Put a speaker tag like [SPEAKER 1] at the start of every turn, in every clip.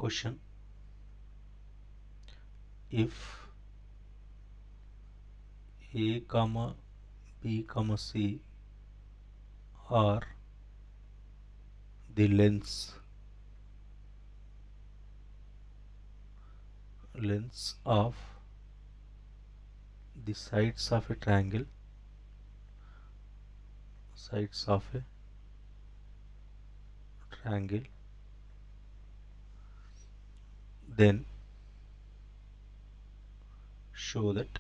[SPEAKER 1] Question: if a comma b comma c are the lengths of the sides of a triangle, then show that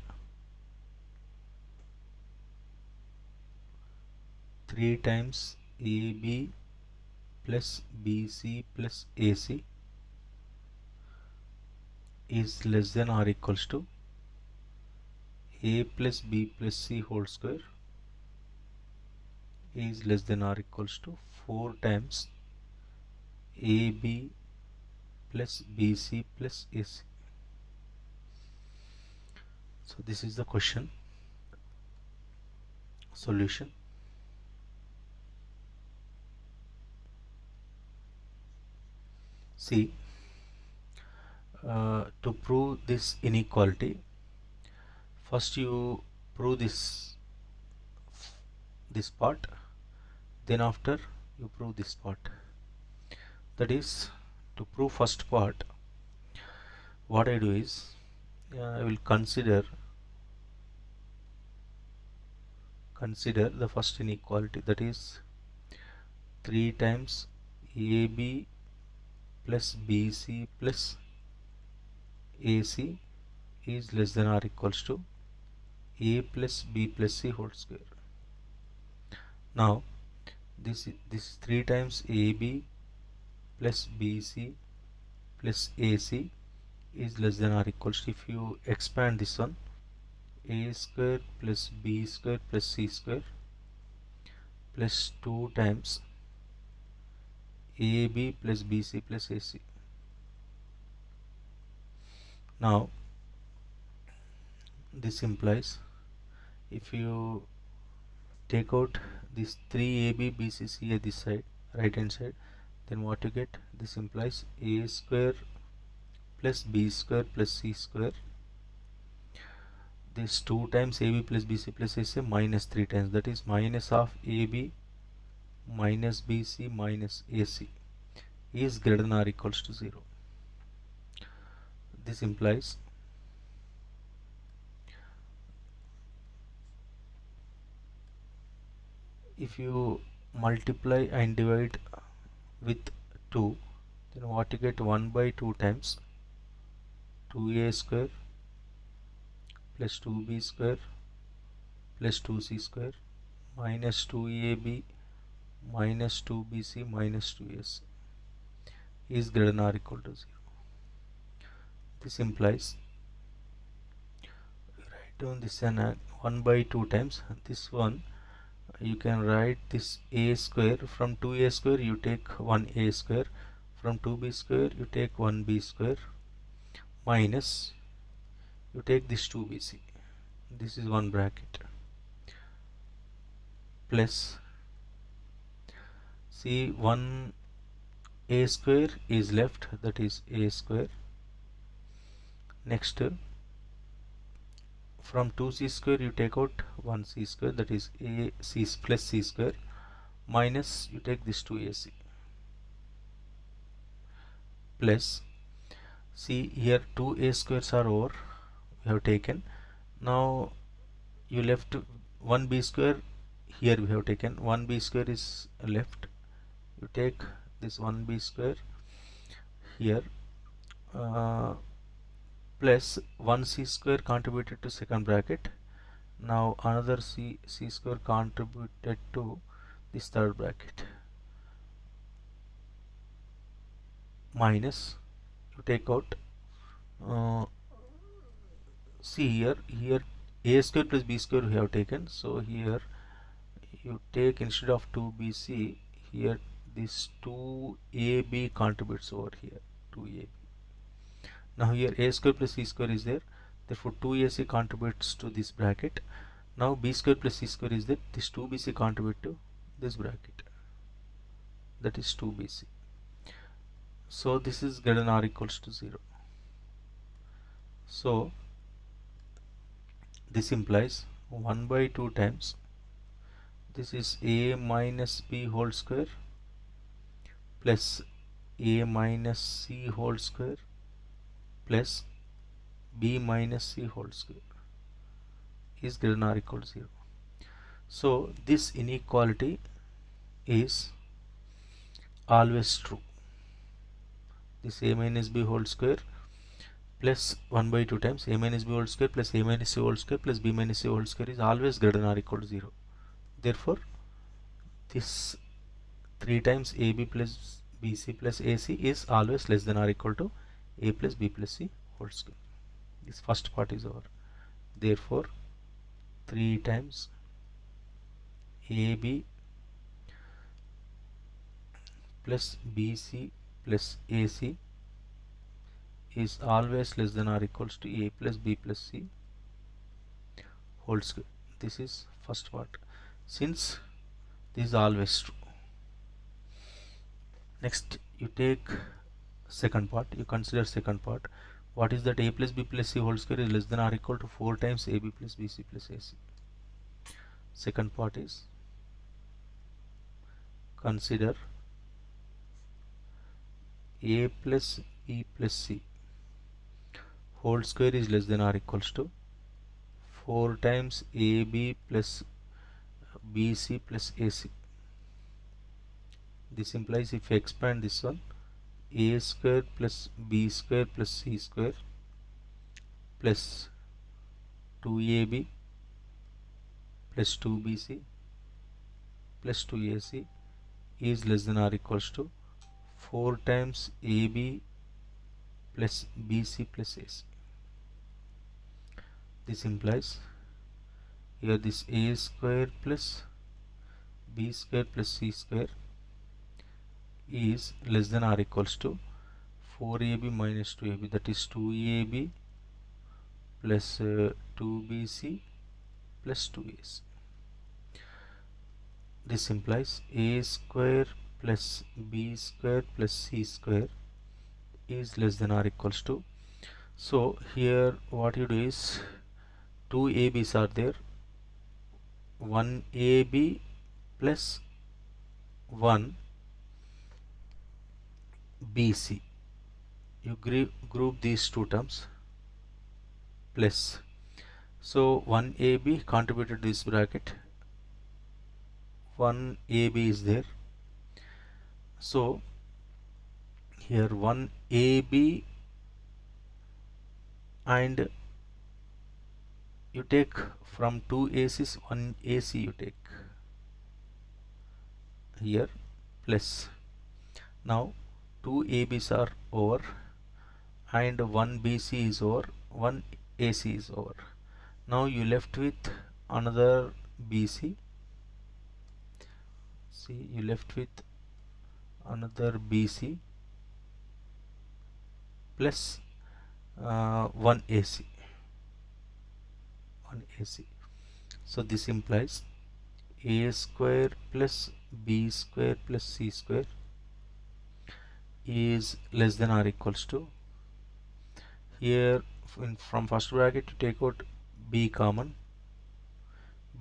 [SPEAKER 1] 3 times AB plus BC plus AC is less than or equals to A plus B plus C whole square is less than or equals to 4 times AB plus BC plus AC. So this is the question. Solution: see, to prove this inequality, first you prove this part, then after you prove this part. That is, to prove first part, what I do is I will consider the first inequality, that is 3 times AB plus BC plus AC is less than or equals to A plus B plus C whole square. Now this 3 times AB plus BC plus AC is less than or equals to, if you expand this one, A square plus B square plus C square plus 2 times AB plus BC plus AC. Now this implies, if you take out this 3AB BCC at this side, right hand side, then what you get? This implies A square plus B square plus C square, this 2 times AB plus BC plus AC minus 3 times, that is minus of AB minus BC minus AC is greater than or equals to 0. This implies if you multiply and divide with 2, then what you get? 1 by 2 times 2A square plus 2B square plus 2C square minus 2AB minus 2BC minus 2AC is greater than or equal to 0. This implies, write down this and 1 by 2 times this one, you can write this A square, from 2A square you take 1A square, from 2B square you take 1B square, minus you take this 2BC, this is one bracket, plus see 1A square is left, that is A square. Next, from 2C square you take out 1C square, that is AC plus C square, minus you take this 2AC, plus see here 2A squares are over, we have taken. Now you left 1B square, here we have taken 1B square is left, you take this 1B square here, plus 1C square contributed to second bracket. Now another C square contributed to this third bracket, minus you take out, see here A square plus B square we have taken, so here you take, instead of 2BC, here this 2AB contributes over here, 2AB. Now here A square plus C square is there, therefore 2AC contributes to this bracket. Now B square plus C square is there, this 2BC contribute to this bracket, that is 2BC. So this is greater than or equals to 0. So this implies 1 by 2 times this is a minus b whole square plus a minus c whole square plus b minus c whole square is greater than or equal to 0. So this inequality is always true. This a minus b whole square plus 1 by 2 times a minus b whole square plus a minus c whole square plus b minus c whole square is always greater than or equal to 0. Therefore this 3 times ab plus bc plus ac is always less than or equal to a plus b plus c whole square. This first part is over. Therefore 3 times ab plus bc plus ac is always less than or equals to a plus b plus c whole square. This is first part, since this is always true. Next you take second part, you consider second part. What is that? A plus b plus c whole square is less than or equal to 4 times ab plus bc plus ac. Second part is, consider a plus b plus c whole square is less than or equals to 4 times ab plus bc plus ac. This implies, if you expand this one, a square plus b square plus c square plus 2ab plus 2bc plus 2ac is less than or equals to 4 times ab plus bc plus ac. This implies here this a square plus b square plus c square is less than or equals to 4ab minus 2ab, that is 2ab plus 2bc plus 2ac. This implies a square plus b square plus c square is less than or equals to, so here what you do is, two ab's are there, 1ab plus 1 bc, you group these two terms plus, so 1ab contributed to this bracket, 1ab is there, so here 1ab, and you take from 2 acs 1 ac you take here, plus now 2 ab's are over and 1 bc is over, 1 ac is over. Now you left with another bc, see, you left with another bc plus 1 ac, 1 ac. So this implies a square plus b square plus c square is less than or equals to, here from first bracket you take out b common,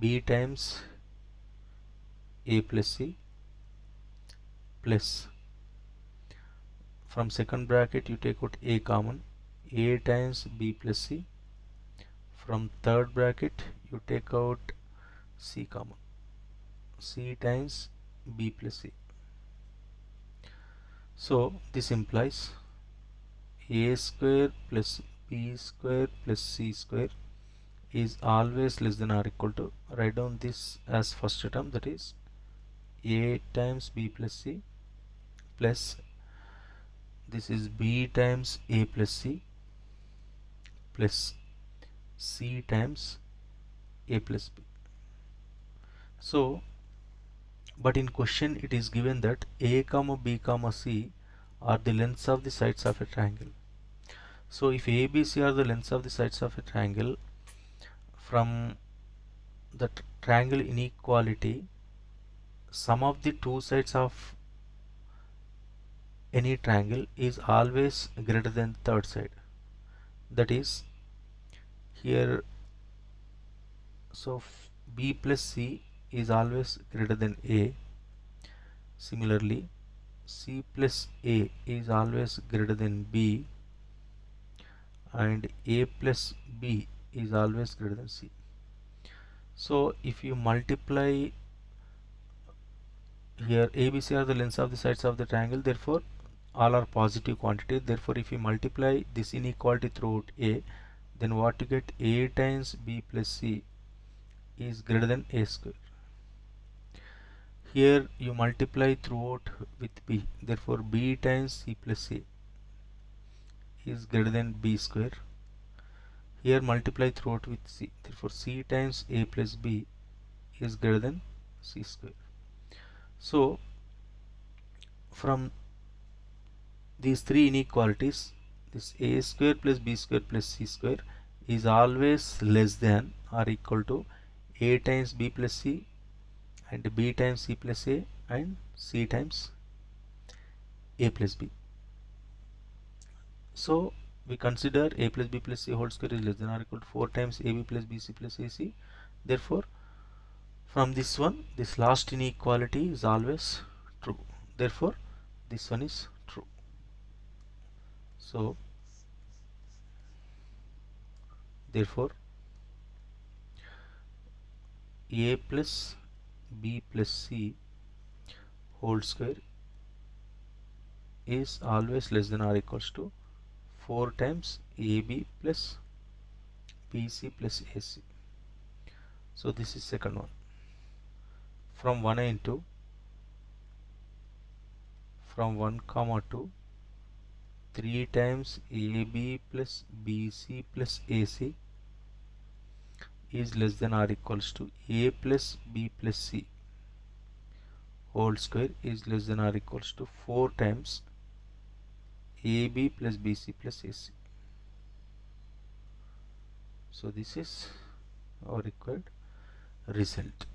[SPEAKER 1] b times a plus c plus, from second bracket you take out a common, a times b plus c, from third bracket you take out c common, c times b plus c. So this implies a square plus b square plus c square is always less than or equal to, write down this as first term, that is a times b plus c plus, this is b times a plus c plus c times a plus b. So but in question it is given that a comma b comma c are the lengths of the sides of a triangle. So if a, b, c are the lengths of the sides of a triangle, from the triangle inequality, sum of the two sides of any triangle is always greater than the third side. That is here, so B plus C is always greater than A. Similarly, C plus A is always greater than B, and A plus B is always greater than C. So if you multiply here, A, B, C are the lengths of the sides of the triangle, therefore all are positive quantities. Therefore if you multiply this inequality throughout A, then what you get, A times B plus C is greater than A square. Here you multiply throughout with B, therefore B times C plus C is greater than B square. Here multiply throughout with C, therefore C times A plus B is greater than C square. So from these three inequalities, this A square plus B square plus C square is always less than or equal to A times B plus C and B times C plus A and C times A plus B. So we consider A plus B plus C whole square is less than or equal to 4 times AB plus BC plus AC. Therefore from this one, this last inequality is always true. Therefore this one is true. So therefore A plus B plus C whole square is always less than or equals to 4 times AB plus BC plus AC. So this is second one. From 1 into from 1 comma 2, 3 times AB plus BC plus AC is less than or equals to A plus B plus C whole square is less than or equals to 4 times AB plus BC plus AC. So this is our required result.